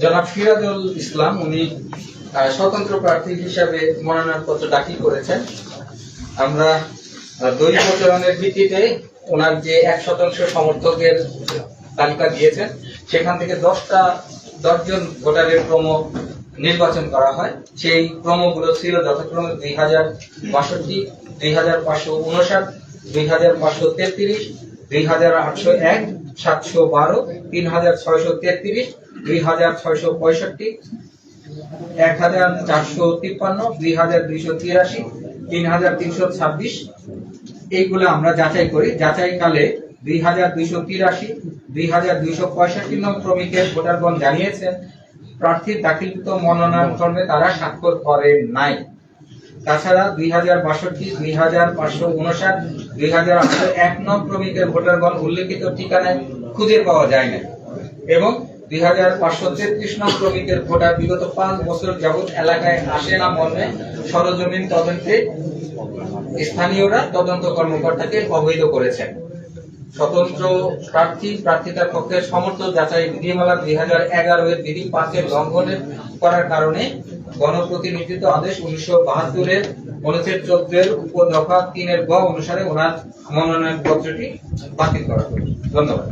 জনাব সিরাজুল ইসলাম উনি স্বতন্ত্র প্রার্থী হিসাবে মনোনয়নপত্র দাখিল করেছেন। আমরা দলীয় প্রচারণের ভিত্তিতে ওনার যে 1% সমর্থকের তালিকা দিয়েছেন সেখান থেকে 10 জন ভোটারের ক্রম নির্বাচন করা হয়। সেই ক্রমগুলো ছিল যথাক্রমে 2062, 2559, 2533, 2801, 712, 3633, 2665, 1453, 2283, 3326। এইগুলো আমরা যাচাই করি। যাচাইকালে 2283, 2265 নং ক্রমিকের ভোটারগণ জানিয়েছেন প্রার্থীর দাখিলকৃত মনোনয়ন ফর্মে তারা স্বাক্ষর করেন নাই। তাছাড়া 2062, 2559, 2801 নং ক্রমিকের ভোটারগণ উল্লেখিত ঠিকানায় খুঁজে পাওয়া যায় না এবং 2533 নং ক্রমিকের ভোটার বিগত 5 বছর যাবৎ এলাকায় আসে না মর্মে সরজমিন তদন্তে স্থানীয়রা তদন্ত কর্মকর্তাকে অবহিত করেছেন। স্বতন্ত্র প্রার্থিতার পক্ষে সমর্থক যাচাই বিধিমালা 2011 এর বিধি 5 এর লঙ্ঘন করার কারণে গণপ্রতিনিধিত্ব আদেশ 1972 এর অনুচ্ছেদ 14 এর উপদফা 3 এর গ অনুসারে ওনার মনোনয়ন পত্রটি বাতিল করা হলো। ধন্যবাদ।